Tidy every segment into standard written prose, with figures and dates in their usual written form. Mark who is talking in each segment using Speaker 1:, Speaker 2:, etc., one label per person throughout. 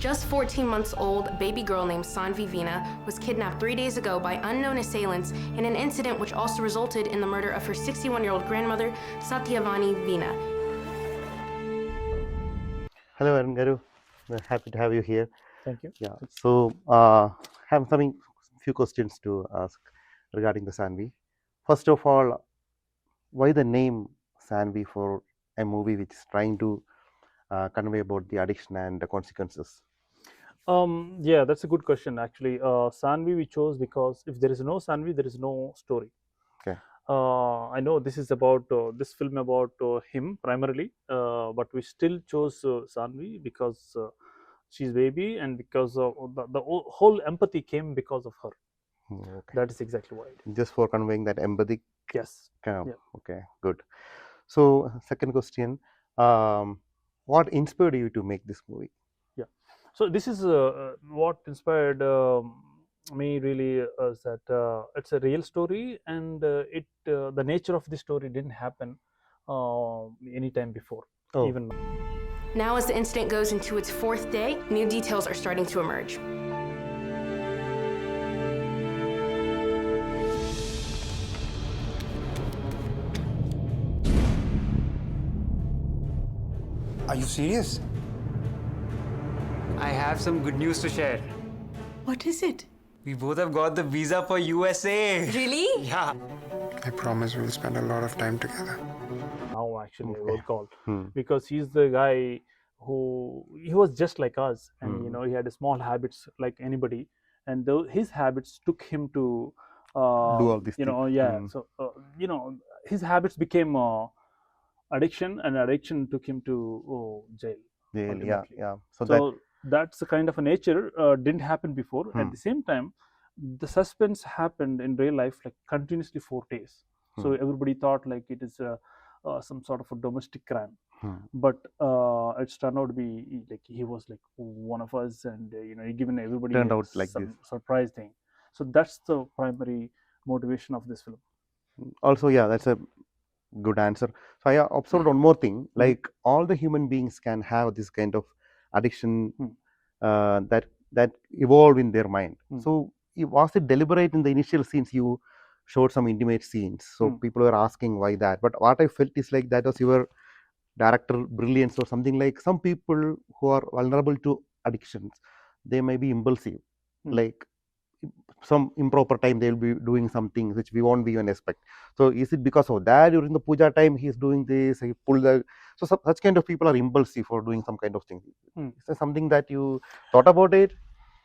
Speaker 1: Just 14 months old, a baby girl named Saanvi Veena was kidnapped 3 days ago by unknown assailants in an incident which also resulted in the murder of her 61-year-old grandmother, Satyavani Veena.
Speaker 2: Hello, Arun Garu. Happy to have you here.
Speaker 3: Thank you.
Speaker 2: Yeah. So, have some few questions to ask regarding the Saanvi. First of all, why the name Saanvi for a movie which is trying to convey about the addiction and the consequences?
Speaker 3: Yeah, that's a good question. Actually, Saanvi we chose because if there is no Saanvi, there is no story.
Speaker 2: Okay.
Speaker 3: I know this is about this film about him primarily, but we still chose Saanvi because she's baby and because the whole empathy came because of her.
Speaker 2: Okay.
Speaker 3: That is exactly why.
Speaker 2: Just for conveying that empathic.
Speaker 3: Yes.
Speaker 2: Kind of,
Speaker 3: Yeah.
Speaker 2: Okay. Good. So, second question, what inspired you to make this movie?
Speaker 3: Yeah. So this is what inspired me really is that it's a real story and the nature of the story didn't happen any time before.
Speaker 2: Oh.
Speaker 3: Even
Speaker 1: Now, as the incident goes into its 4th day, new details are starting to emerge.
Speaker 4: Are you serious?
Speaker 5: I have some good news to share.
Speaker 6: What is it?
Speaker 5: We both have got the visa for USA.
Speaker 1: Really?
Speaker 5: Yeah.
Speaker 4: I promise we'll spend a lot of time together.
Speaker 3: now actually I will call
Speaker 2: Hmm.
Speaker 3: because he's the guy who he was just like us and you know he had small habits like anybody and his habits took him to
Speaker 2: Do all these
Speaker 3: you know
Speaker 2: things.
Speaker 3: yeah so you know his habits became addiction and addiction took him to jail.
Speaker 2: Yeah,
Speaker 3: ultimately.
Speaker 2: yeah. So,
Speaker 3: So that's the kind of a nature didn't happen before. At the same time, the suspense happened in real life like continuously 4 days. So everybody thought like it is some sort of a domestic crime, but it's turned out to be like he was like one of us, and you know he given everybody
Speaker 2: Turned out like
Speaker 3: some
Speaker 2: this.
Speaker 3: surprise thing. So that's the primary motivation of this film.
Speaker 2: also, yeah, that's a good answer. So, I observed one more thing, like all the human beings can have this kind of addiction that evolve in their mind. So, was it deliberate in the initial scenes? You showed some intimate scenes, so people were asking why that. But what I felt is like that was your director brilliance or something. Like some people who are vulnerable to addictions, they may be impulsive, like some improper time they will be doing some things which we won't even expect. So is it because of that during the puja time he is doing this, he pulled the, so such kind of people are impulsive for doing some kind of thing. Is there something that you thought about it?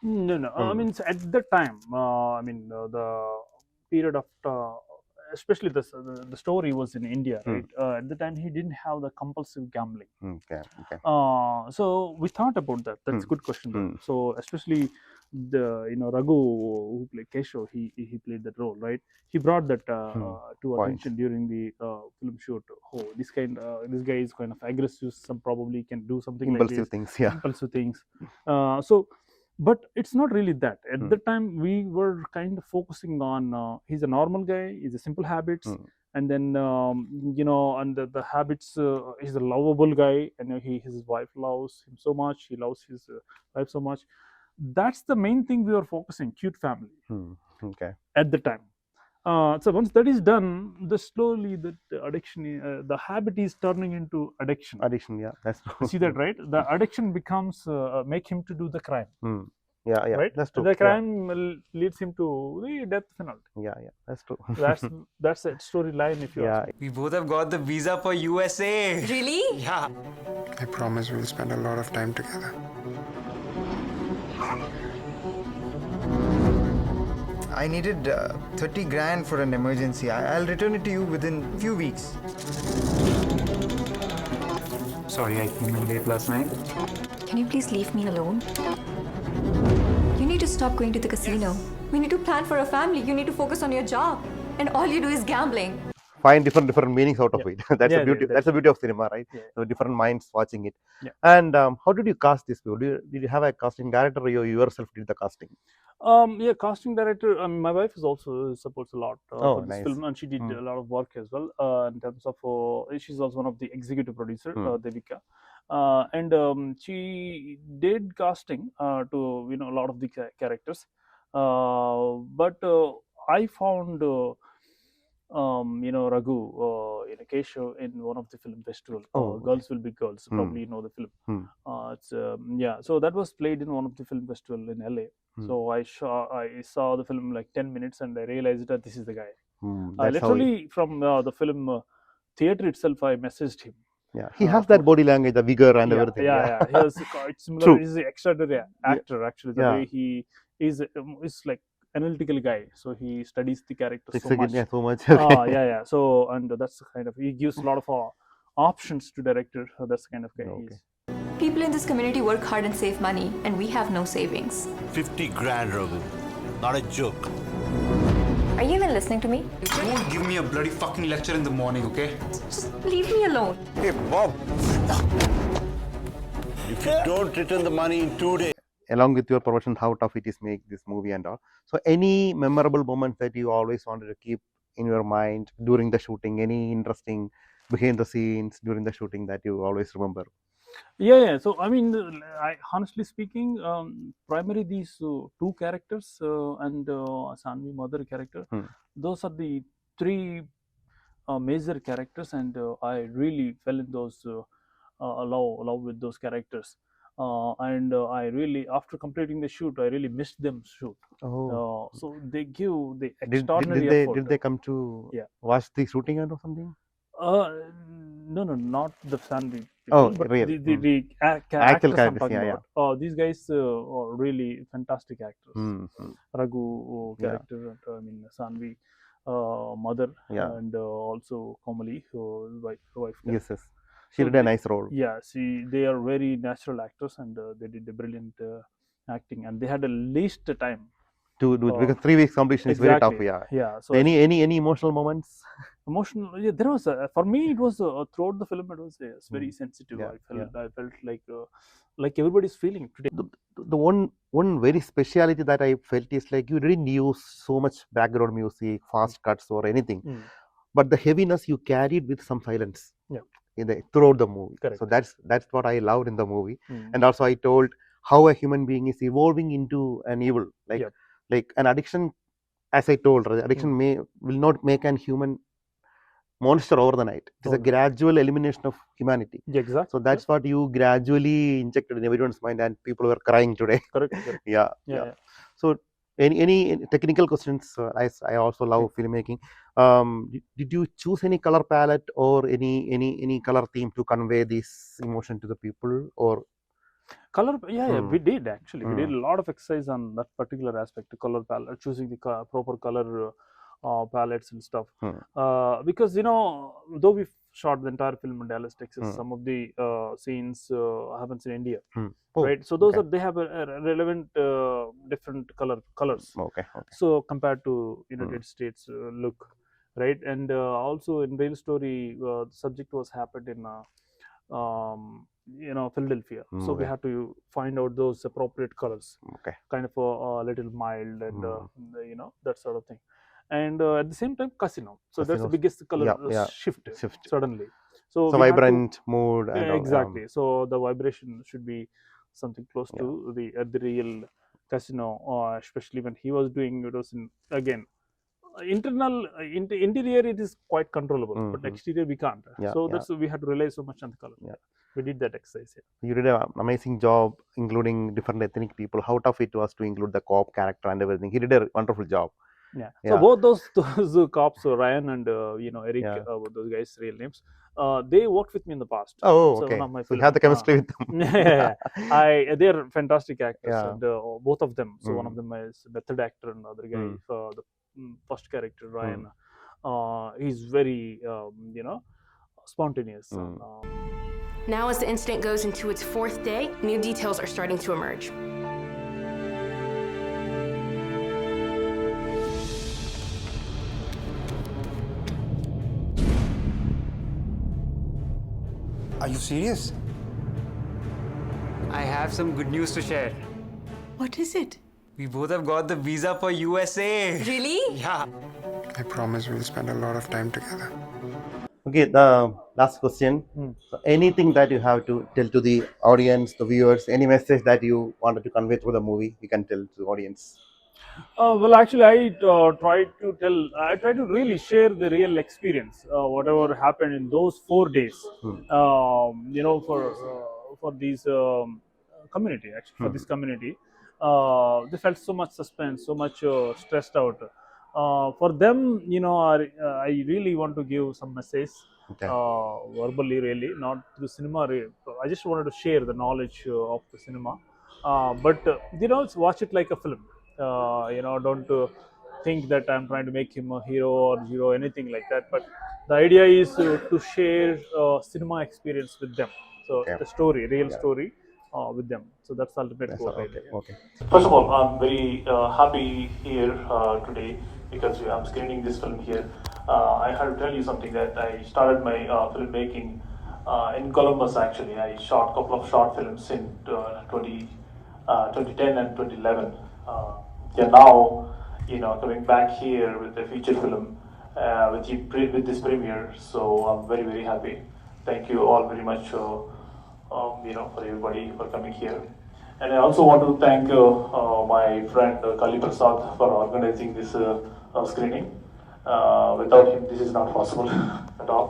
Speaker 3: No. I mean, so at that time, I mean, the period of, especially the story was in India, right? At the time, he didn't have the compulsive gambling.
Speaker 2: Okay.
Speaker 3: So we thought about that. That's a good question. Though. So especially the Ragu who played Kesav, he played that role, right? He brought that to attention during the film shoot. Oh, this guy is kind of aggressive. Some probably can do something
Speaker 2: Impulsive
Speaker 3: like this.
Speaker 2: things, yeah.
Speaker 3: Impulsive things. But it's not really that. At the time, we were kind of focusing on he's a normal guy. He's a simple habits. And then and the habits he's a lovable guy and his wife loves him so much, he loves his wife so much. That's the main thing we were focusing, cute family.
Speaker 2: Okay.
Speaker 3: At the time, so once that is done, slowly the addiction, the habit is turning into addiction.
Speaker 2: Yeah, that's true.
Speaker 3: You see that, right? The addiction becomes make him to do the crime.
Speaker 2: Yeah,
Speaker 3: right.
Speaker 2: That's true.
Speaker 3: The crime leads him to the death penalty.
Speaker 2: Yeah, that's true.
Speaker 3: That's a storyline. If you ask me.
Speaker 5: We both have got the visa for USA.
Speaker 1: Really?
Speaker 5: Yeah.
Speaker 4: I promise we'll spend a lot of time together.
Speaker 7: I needed 30 grand for an emergency. I'll return it to you within few weeks.
Speaker 5: Sorry, I came in late last night.
Speaker 6: Can you please leave me alone? You need to stop going to the casino. We need to plan for a family. You need to focus on your job. And all you do is gambling.
Speaker 2: Find different meanings out of it. That's the beauty. That's the beauty of cinema, right? So different minds watching it. And how did you cast this film? Did you have a casting director, or you yourself did the casting?
Speaker 3: Casting director. My wife is also supports a lot for this
Speaker 2: nice.
Speaker 3: film, and she did a lot of work as well in terms of. She's also one of the executive producer, Devika. And she did casting to a lot of the characters, but I found Ragu Kesav in one of the film festival.
Speaker 2: Oh, okay.
Speaker 3: Girls Will Be Girls. Probably you know the film. It's yeah. So that was played in one of the film festival in LA. So I saw the film like 10 minutes and I realized that this is the guy.
Speaker 2: That's how
Speaker 3: Literally from the film theater itself, I messaged him.
Speaker 2: yeah, he has that body language, the vigor and
Speaker 3: Yeah,
Speaker 2: everything.
Speaker 3: yeah. He has quite similar.
Speaker 2: True.
Speaker 3: He's an extraordinary actor. Actually, the
Speaker 2: Yeah.
Speaker 3: way he is like analytical guy. So he studies the character
Speaker 2: It's
Speaker 3: so much.
Speaker 2: yeah, so much.
Speaker 3: Yeah. So and that's the kind of he gives a lot of options to director. So that's the kind of guy he is.
Speaker 6: People in this community work hard and save money, and we have no savings.
Speaker 8: 50 grand, Ragu. Not a joke.
Speaker 6: Are you even listening to me?
Speaker 5: Don't give me a bloody fucking lecture in the morning, okay?
Speaker 6: Just leave me alone.
Speaker 8: Hey, Bob. If you don't return the money in 2 days,
Speaker 2: Along with your profession, how tough it is make this movie and all. So any memorable moments that you always wanted to keep in your mind during the shooting, any interesting behind the scenes during the shooting that you always remember?
Speaker 3: Yeah. So I mean, I honestly speaking, primarily these two characters and Saanvi mother character, those are the three major characters, and I really fell in those love with those characters. And I really, after completing the shoot, I really missed them shoot.
Speaker 2: Oh,
Speaker 3: So they give the
Speaker 2: did
Speaker 3: extraordinary
Speaker 2: they
Speaker 3: effort.
Speaker 2: did they come to watch the shooting or something?
Speaker 3: No, not the Saanvi.
Speaker 2: Oh,
Speaker 3: but
Speaker 2: really?
Speaker 3: the
Speaker 2: Actual
Speaker 3: actors I'm
Speaker 2: characters,
Speaker 3: talking
Speaker 2: yeah.
Speaker 3: about. These guys are really fantastic actors. Ragu
Speaker 2: Yeah.
Speaker 3: character, and, I mean Saanvi mother,
Speaker 2: Yeah.
Speaker 3: and also Kamali, wife.
Speaker 2: Yes. She
Speaker 3: So
Speaker 2: did a nice role.
Speaker 3: Yeah, they are very natural actors, and they did a brilliant acting, and they had a least time
Speaker 2: To do it because 3 weeks completion is very tough. Yeah.
Speaker 3: Yeah. So
Speaker 2: Any emotional moments?
Speaker 3: emotional. Yeah, there was for me. It was throughout the film. It was very sensitive.
Speaker 2: Yeah,
Speaker 3: I felt like everybody's feeling today.
Speaker 2: The one very speciality that I felt is like you didn't use so much background music, fast cuts or anything, but the heaviness you carried with some silence.
Speaker 3: Yeah.
Speaker 2: Throughout the movie.
Speaker 3: Correct.
Speaker 2: So that's what I loved in the movie. And also I told how a human being is evolving into an evil. Like an addiction, as I told, addiction will not make an human monster over the night. It is a gradual elimination of humanity.
Speaker 3: Yeah, exactly.
Speaker 2: So that's what you gradually injected in everyone's mind, and people were crying today.
Speaker 3: Correct.
Speaker 2: Yeah. So any technical questions? I also love filmmaking. Did you choose any color palette or any color theme to convey this emotion to the people, or
Speaker 3: Color, we did actually. We did a lot of exercise on that particular aspect, the color palette, choosing the proper color palettes and stuff. Because though we shot the entire film in Dallas, Texas, some of the scenes happens in India, right? So those they have a relevant different colors.
Speaker 2: Okay.
Speaker 3: So compared to United States look, right? And also in real story, the subject was happened in Philadelphia. So we had to find out those appropriate colors.
Speaker 2: Okay.
Speaker 3: Kind of a little mild and that sort of thing. And at the same time, casino. So that's the biggest color shift suddenly. So
Speaker 2: vibrant mood. And
Speaker 3: exactly. So the vibration should be something close to the real casino, especially when he was doing it was again. Interior it is quite controllable, but exterior we can't. So that's we had to rely so much on the color. We did that exercise.
Speaker 2: You did an amazing job including different ethnic people. How tough it was to include the cop character and everything. He did a wonderful job.
Speaker 3: So both those cops, Ryan and Eric, those guys' real names, they worked with me in the past.
Speaker 2: Oh, okay. So you have the chemistry with them.
Speaker 3: They are fantastic actors, and both of them. So one of them is method actor, and the other guy, the first character, Ryan, he's very spontaneous.
Speaker 1: Now, as the incident goes into its 4th day, new details are starting to emerge.
Speaker 4: Are you serious?
Speaker 5: I have some good news to share.
Speaker 9: What is it?
Speaker 5: We both have got the visa for USA.
Speaker 6: Really?
Speaker 5: Yeah.
Speaker 4: I promise we'll spend a lot of time together.
Speaker 2: Okay, the last question.
Speaker 3: Hmm.
Speaker 2: So anything that you have to tell to the audience, the viewers, any message that you wanted to convey through the movie, you can tell to the audience.
Speaker 3: Well, actually, I try to really share the real experience, whatever happened in those 4 days. For these community, actually, for this community, they felt so much suspense, so much stressed out. For them, I really want to give some message,
Speaker 2: Okay.
Speaker 3: verbally, really, not through cinema. I just wanted to share the knowledge of the cinema, but watch it like a film. Don't think that I'm trying to make him a hero or zero, anything like that. But the idea is to share cinema experience with them. So
Speaker 2: Okay.
Speaker 3: the story, real
Speaker 2: Yeah.
Speaker 3: story, with them. So that's the ultimate
Speaker 2: That's
Speaker 3: goal.
Speaker 2: okay.
Speaker 3: Really.
Speaker 2: Okay.
Speaker 3: First of all, I'm very happy here today because I'm screening this film here. I have to tell you something that I started my filmmaking in Columbus. Actually, I shot a couple of short films in 2010 and 2011. Now, coming back here with a feature film with this premiere. So I'm very, very happy. Thank you all very much. For everybody for coming here. And I also want to thank my friend Khali Prasad for organizing this screening. Without him, this is not possible at all.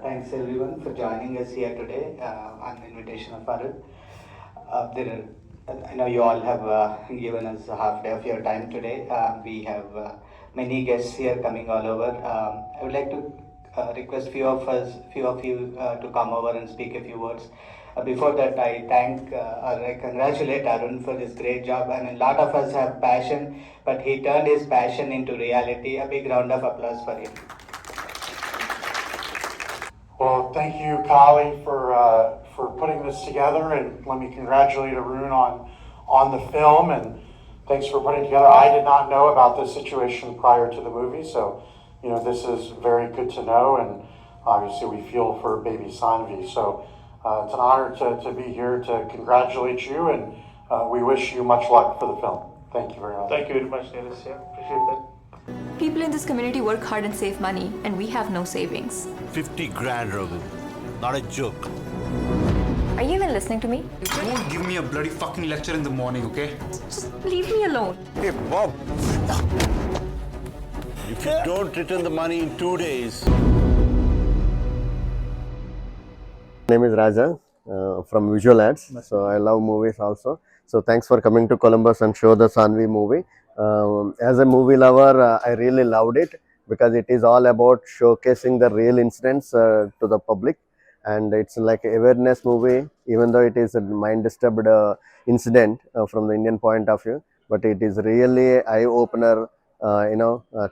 Speaker 9: Thanks everyone for joining us here today on the invitation of Arun. I know you all have given us a half day of your time today. We have many guests here coming all over. I would like to request few of you to come over and speak a few words. Before that, I congratulate Arun for this great job. I mean, a lot of us have passion, but he turned his passion into reality. A big round of applause for him.
Speaker 4: Well, thank you, Khali, for putting this together, and let me congratulate Arun on the film, and thanks for putting it together. I did not know about this situation prior to the movie, so this is very good to know, and obviously we feel for baby Saanvi. So it's an honor to be here to congratulate you, and we wish you much luck for the film. Thank you very much.
Speaker 3: Thank you very much, Nilesh. Yeah, appreciate that.
Speaker 6: People in this community work hard and save money, and we have no savings.
Speaker 8: 50 grand, Ragu. Not a joke.
Speaker 6: Are you even listening to me?
Speaker 5: Don't give me a bloody fucking lecture in the morning, okay?
Speaker 6: Just leave me alone.
Speaker 8: Hey, Bob. If you don't return the money in 2 days.
Speaker 2: My name is Raja from Visual Ads. So I love movies also. So thanks for coming to Columbus and show the Saanvi movie. As a movie lover, I really loved it because it is all about showcasing the real incidents to the public, and it's like an awareness movie, even though it is a mind disturbed incident from the Indian point of view, but it is really eye opener,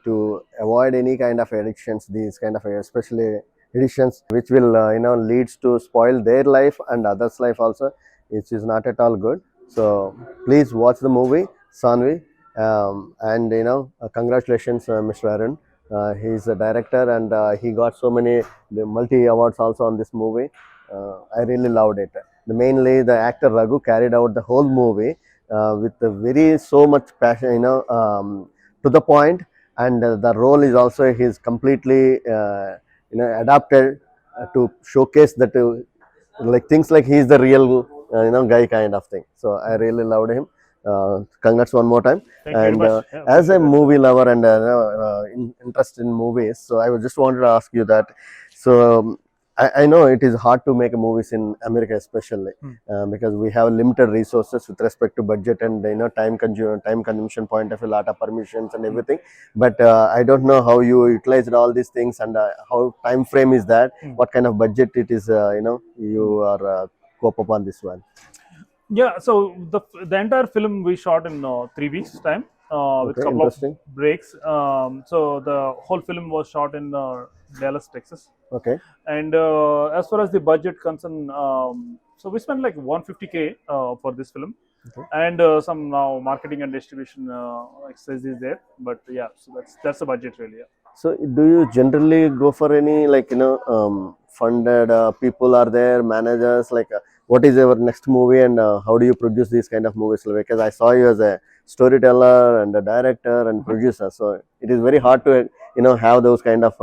Speaker 2: to avoid any kind of addictions, these kind of especially addictions which will leads to spoil their life and others life also, which is not at all good. So please watch the movie Saanvi. And congratulations, Mr. Arun. He is a director, and he got so many multi awards also on this movie. I really loved it. Mainly the actor Ragu carried out the whole movie with so much passion, to the point, and the role is also he's completely adapted to showcase that like things like he's the real guy kind of thing. So I really loved him. Congrats one more time.
Speaker 3: Thank you very
Speaker 2: And
Speaker 3: much. Yeah,
Speaker 2: as a
Speaker 3: appreciate that.
Speaker 2: movie lover and interest in movies, so I just wanted to ask you that. So I know it is hard to make movies in America, especially because we have limited resources with respect to budget and time consumption point of view, lot of permissions and everything. But I don't know how you utilized all these things, and how time frame is that, what kind of budget it is, you are cope up on this one.
Speaker 3: Yeah, so the entire film we shot in 3 weeks time with
Speaker 2: Okay,
Speaker 3: couple
Speaker 2: interesting.
Speaker 3: of breaks. So the whole film was shot in Dallas, Texas.
Speaker 2: Okay.
Speaker 3: And as far as the budget concerned, so we spent like 150K for this film, and some now marketing and distribution exercise is there. But yeah, so that's the budget really. Yeah.
Speaker 2: So do you generally go for any funded people are there, managers, like
Speaker 10: what is your next movie, and how do you produce these kind of movies? Because I saw you as a storyteller and a director and producer, so it is very hard to have those kind of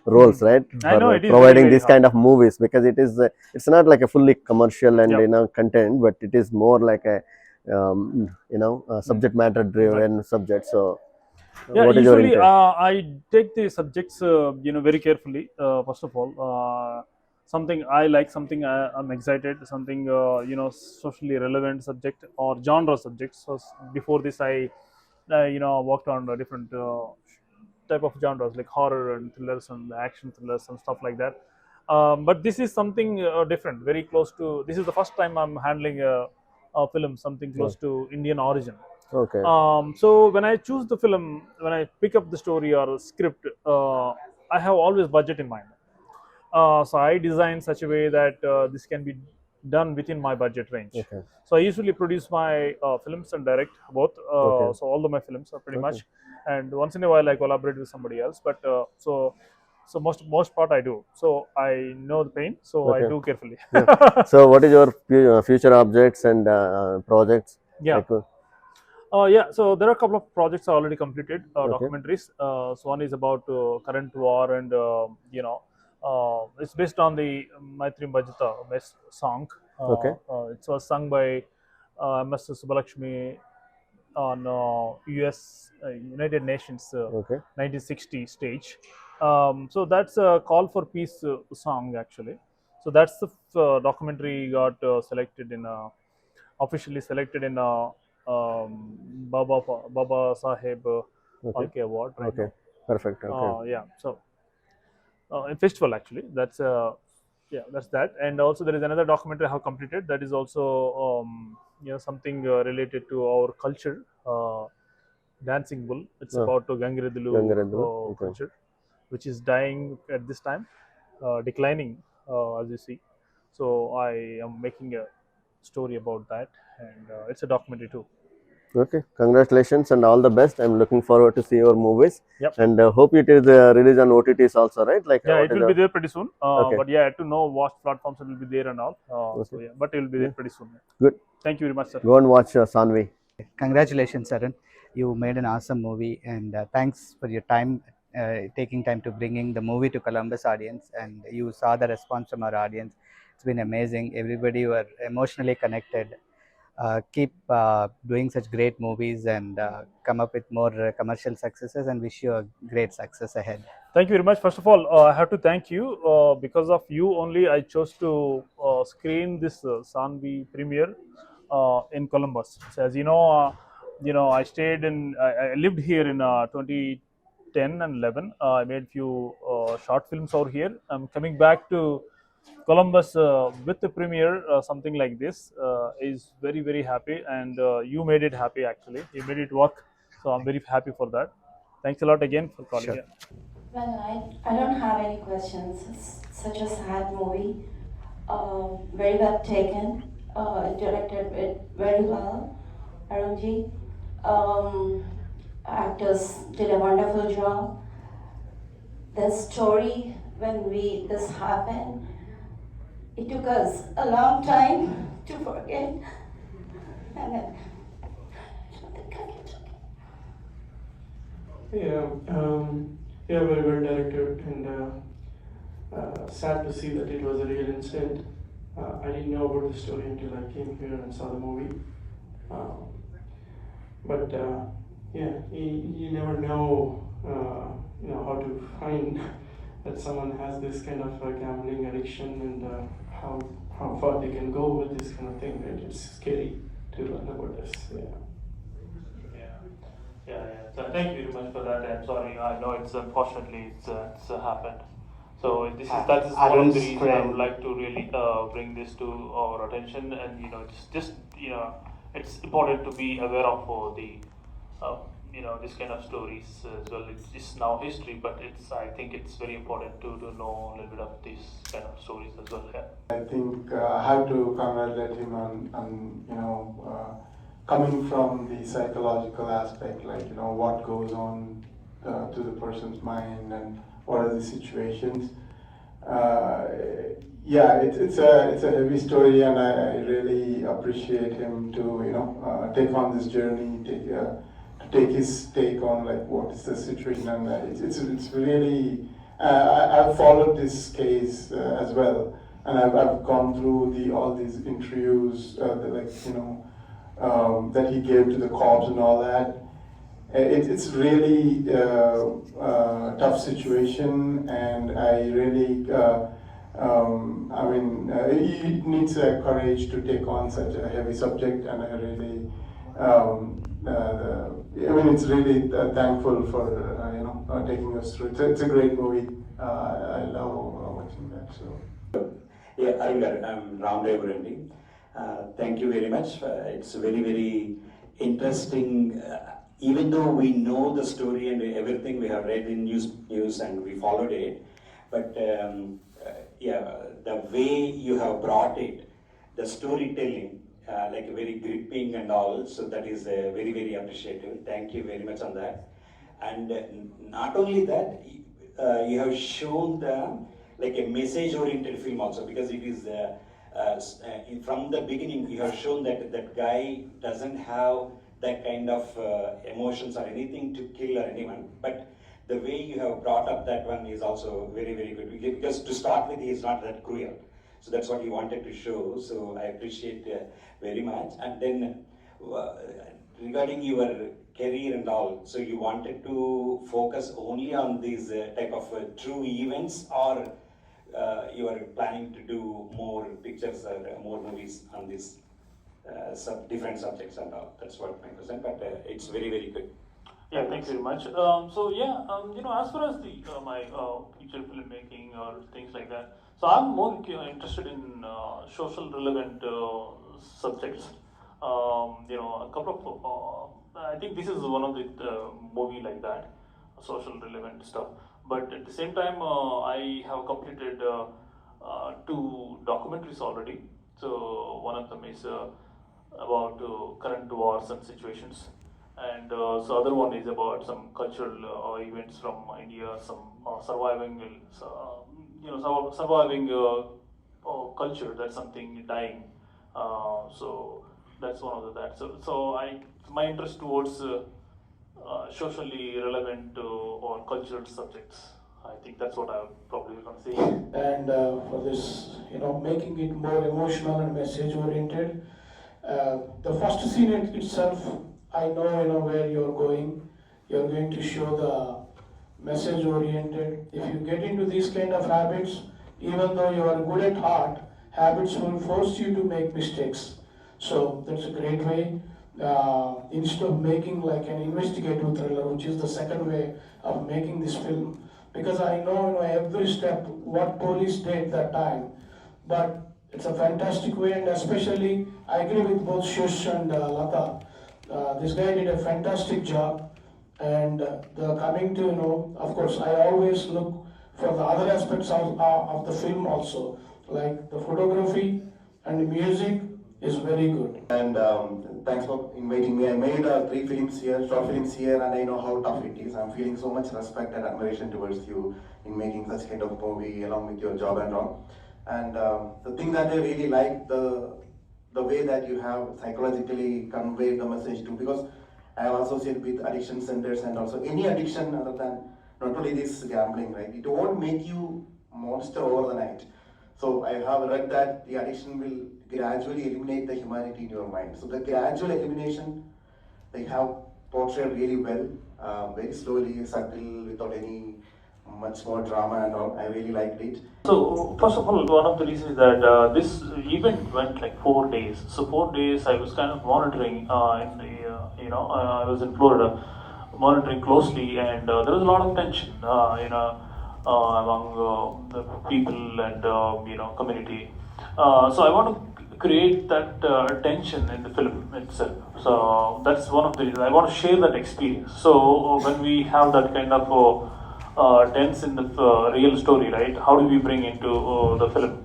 Speaker 10: roles, right?
Speaker 3: I know
Speaker 10: For
Speaker 3: it is
Speaker 10: providing
Speaker 3: very
Speaker 10: this
Speaker 3: hard.
Speaker 10: kind of movies, because it is it's not like a fully commercial and
Speaker 3: Yeah.
Speaker 10: content, but it is more like a subject matter driven subject. So
Speaker 3: Yeah,
Speaker 10: what is your
Speaker 3: usually
Speaker 10: intent?
Speaker 3: I take the subjects very carefully. First of all, something I like, something I'm excited, something socially relevant subject or genre subjects. So before this, I worked on different type of genres like horror and thrillers and action thrillers and stuff like that. But this is something different, very close to. This is the first time I'm handling a film, something close to Indian origin.
Speaker 10: Okay.
Speaker 3: So when I choose the film, when I pick up the story or script, I have always budget in mind. So I design such a way that this can be done within my budget range.
Speaker 10: Okay.
Speaker 3: So I usually produce my films and direct both.
Speaker 10: Okay.
Speaker 3: So all of my films are pretty
Speaker 10: Okay.
Speaker 3: much, and once in a while I collaborate with somebody else. But so most part I do. So I know the pain, so I
Speaker 10: Okay.
Speaker 3: do carefully.
Speaker 10: Yeah. So what is your future objects and projects?
Speaker 3: Yeah.
Speaker 10: Like,
Speaker 3: Yeah, so there are a couple of projects I already completed,
Speaker 10: Okay.
Speaker 3: documentaries. So one is about current war, and it's based on the Maitri Bhajata best song.
Speaker 10: Okay.
Speaker 3: It was sung by MS Subalakshmi on US United Nations
Speaker 10: Okay.
Speaker 3: 1960 stage. So that's a call for peace song actually. So that's the documentary got selected in officially selected in Baba Saheb
Speaker 10: Okay.
Speaker 3: Phalke Award right
Speaker 10: Okay. Perfect. Okay.
Speaker 3: now. Yeah, so in festival actually. That's that's that. And also there is another documentary I have completed that is also something related to our culture. Dancing Bull. It's
Speaker 10: Oh.
Speaker 3: about Gangiredulu
Speaker 10: Gangiredulu, okay.
Speaker 3: culture, which is dying at this time, declining as you see. So I am making a story about that, and it's a documentary too.
Speaker 10: Okay, congratulations and all the best. I'm looking forward to see your movies.
Speaker 3: Yep.
Speaker 10: And hope it is released on OTTs also, right? Like
Speaker 3: Yeah,
Speaker 10: what
Speaker 3: it
Speaker 10: is
Speaker 3: will be
Speaker 10: the-
Speaker 3: there pretty soon.
Speaker 10: Okay.
Speaker 3: But yeah, to know what platforms it will be there and all.
Speaker 10: Okay.
Speaker 3: So yeah, but it will be there pretty soon.
Speaker 10: Good.
Speaker 3: Thank you very much, sir.
Speaker 10: Go and watch Saanvi.
Speaker 9: Congratulations, Arun. You made an awesome movie, and thanks for your time, taking time to bringing the movie to Columbus audience. And you saw the response from our audience. It's been amazing. Everybody were emotionally connected. Keep doing such great movies and come up with more commercial successes. And wish you a great success ahead.
Speaker 3: Thank you very much. First of all, I have to thank you. Because of you only, I chose to screen this Saanvi premiere in Columbus. So as you know, I stayed in, I lived here in 2010 and 11. I made few short films over here. I'm coming back to Columbus with the premiere, something like this is very happy, and you made it happy actually. You made it work, so I'm very happy for that. Thanks a lot again for calling.
Speaker 9: Sure.
Speaker 3: Yeah.
Speaker 11: Well, I don't have any questions. It's such a sad movie. Very well taken. Directed it very well. Arunji. Actors did a wonderful job. The story, when this happened, it took us a long time to forget. And then,
Speaker 12: yeah, very well directed, and sad to see that it was a real incident. I didn't know about the story until I came here and saw the movie. But yeah, you never know, how to find that someone has this kind of gambling addiction, and how far they can go with this kind of thing. Right? It's scary to learn about this.
Speaker 3: Yeah. So thank you very much for that. I'm sorry. I know it's unfortunately it's happened. So that is one of
Speaker 9: Arun's
Speaker 3: the reasons I
Speaker 9: friend.
Speaker 3: would like to really bring this to our attention, and just it's important to be aware of the this kind of stories as well. It's now history, but I think it's very important to know a little bit of these kind of stories as well. Yeah.
Speaker 4: I think I have to congratulate him on coming from the psychological aspect, like what goes on to the person's mind and what are the situations.
Speaker 13: Yeah, it's a heavy story, and I really appreciate him to take on this journey, to take his take on like what is the situation, and it's really I've followed this case as well, and I've gone through all these interviews that he gave to the cops and all that. It's really tough situation, and I really. It needs courage to take on such a heavy subject, and I really, it's really thankful for taking us through. It's a great movie. I love watching that. So.
Speaker 14: Yeah, I'm Ram Revarendi. Thank you very much. It's very interesting. Even though we know the story and everything, we have read in news and we followed it, but. The way you have brought it, the storytelling, like very gripping and all, so that is very appreciative. Thank you very much on that. And not only that, you have shown like a message-oriented film also, because it is from the beginning you have shown that guy doesn't have that kind of emotions or anything to kill or anyone, but the way you have brought up that one is also very good, because to start with he is not that cruel, so that's what you wanted to show, so I appreciate very much. And then regarding your career and all, so you wanted to focus only on these type of true events, or you are planning to do more pictures or more movies on these different subjects and all? That's what my question, but it's very good.
Speaker 3: Yeah, thanks very much. As far as my feature filmmaking or things like that, so I'm more interested in social relevant subjects. A couple of, I think this is one of the movie like that, social relevant stuff. But at the same time, I have completed 2 documentaries already. So one of them is about current wars and situations. And so other one is about some cultural events from India, some surviving culture, that's something dying. So that's one of that. So my interest towards socially relevant or cultural subjects. I think that's what I'm probably going to say.
Speaker 12: And for this, making it more emotional and message oriented. The first scene itself, I know where you're going. You're going to show the message oriented. If you get into these kind of habits, even though you are good at heart, habits will force you to make mistakes. So that's a great way. Instead of making like an investigative thriller, which is the second way of making this film, because I know every step what police did that time, but it's a fantastic way, and especially I agree with both Shush and Lata. This guy did a fantastic job, and coming to of course I always look for the other aspects of the film also, like the photography and the music is very good.
Speaker 15: And thanks for inviting me. I made 3 films here, short films here, and I know how tough it is. I'm feeling so much respect and admiration towards you in making such kind of movie along with your job and all. And the thing that I really like, the way that you have psychologically conveyed the message too, because I have associated with addiction centers and also any addiction other than not only this gambling, right? It won't make you monster over the night. So I have read that the addiction will gradually eliminate the humanity in your mind. So the gradual elimination, they have portrayed really well, very slowly, subtle, without any much more drama and all. I really liked it.
Speaker 3: So first of all, one of the reasons is that this event went like 4 days. So 4 days I was kind of monitoring I was in Florida, monitoring closely, and there was a lot of tension, among the people and community. So I want to create that tension in the film itself. So that's one of the reasons I want to share that experience. So when we have that kind of tense in the real story, right? How do we bring into the film?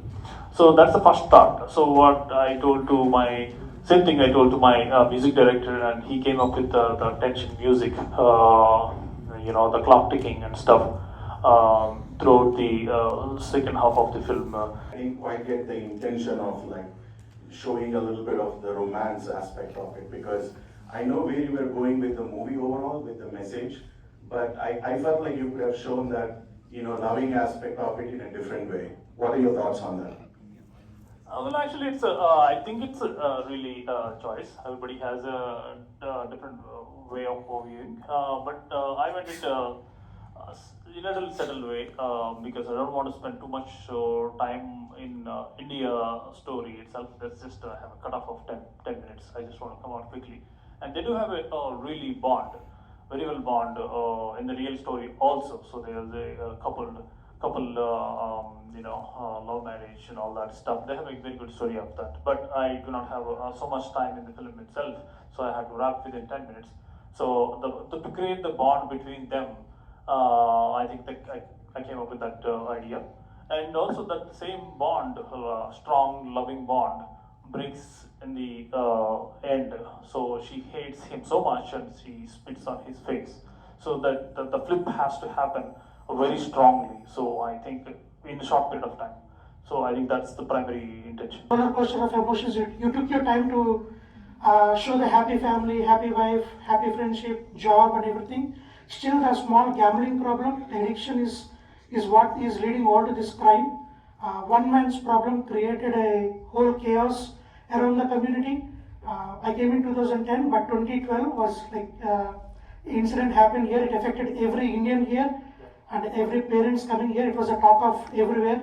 Speaker 3: So that's the first thought. So what I told to my same thing I told to my music director, and he came up with the tension music, the clock ticking and stuff. throughout the second half of the film.
Speaker 15: I didn't quite get the intention of like showing a little bit of the romance aspect of it, because I know where you were going with the movie overall, with the message, but I felt like you could have shown that, you know, loving aspect of it in a different way. What are your thoughts on that?
Speaker 3: Well, actually, I think it's really choice. Everybody has a different way of viewing, but I went it in a little settled way because I don't want to spend too much time in India story itself. Let's just have a cutoff of 10 minutes. I just want to come out quickly. And they do have a really bond, very well bond in the real story also. So there's a couple love marriage and all that stuff. They have a very good story of that. But I do not have so much time in the film itself, so I had to wrap within 10 minutes. So to create the bond between them, I think that I came up with that idea. And also that same bond, strong, loving bond, breaks in the end. So she hates him so much and she spits on his face. So that the flip has to happen very strongly. So I think in a short period of time. So I think that's the primary intention.
Speaker 4: Roller coaster of emotions. You took your time to show the happy family, happy wife, happy friendship, job and everything. Still the small gambling problem, addiction is what is leading all to this crime. One man's problem created a whole chaos around the community. I came in 2010, but 2012 was like incident happened here. It affected every Indian here and every parents coming here. It was a talk of everywhere.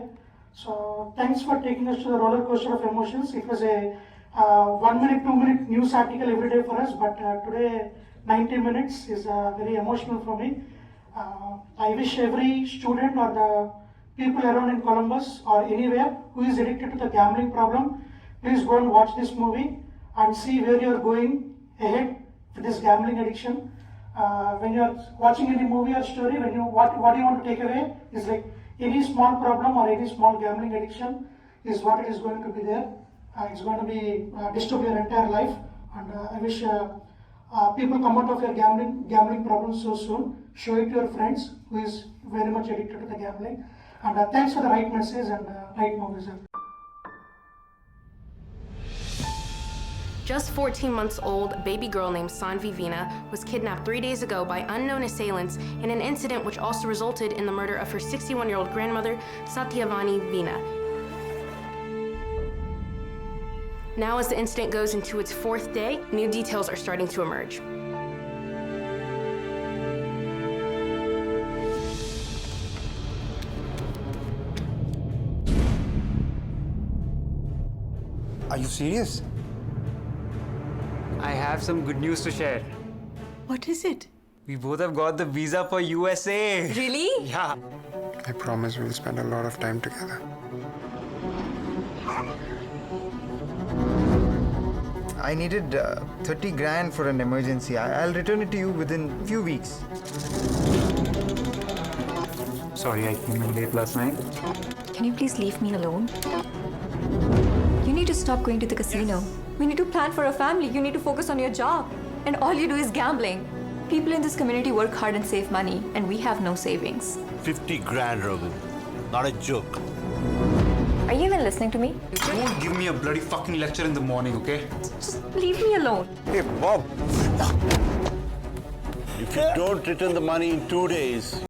Speaker 4: So thanks for taking us to the roller coaster of emotions. It was a 1 minute, 2 minute news article every day for us, but today 90 minutes is very emotional for me. I wish every student or the people around in Columbus or anywhere who is addicted to the gambling problem, please go and watch this movie and see where you are going ahead with this gambling addiction. When you are watching any movie or story, what do you want to take away is like any small problem or any small gambling addiction is what it is going to be there. It's going to be disturb your entire life, and I wish people come out of your gambling problems so soon. Show it to your friends who is very much addicted to the gambling. And thanks for the right message and right movies.
Speaker 1: Just 14 months old, a baby girl named Saanvi was kidnapped 3 days ago by unknown assailants in an incident which also resulted in the murder of her 61-year-old grandmother, Satyavani Veena. Now, as the incident goes into its 4th day, new details are starting to emerge.
Speaker 5: Are you serious? I have some good news to share.
Speaker 16: What is it?
Speaker 5: We both have got the visa for USA.
Speaker 16: Really?
Speaker 5: Yeah.
Speaker 13: I promise we'll spend a lot of time together.
Speaker 7: I needed 30 grand for an emergency. I'll return it to you within few weeks.
Speaker 5: Sorry, I came in late last night.
Speaker 6: Can you please leave me alone? You need to stop going to the casino. We need to plan for a family. You need to focus on your job. And all you do is gambling. People in this community work hard and save money, and we have no savings.
Speaker 8: 50 grand, Ragu. Not a joke.
Speaker 6: Are you even listening to me?
Speaker 5: Don't give me a bloody fucking lecture in the morning, okay?
Speaker 6: Just leave me alone.
Speaker 8: Hey, Bob. If you don't return the money in 2 days,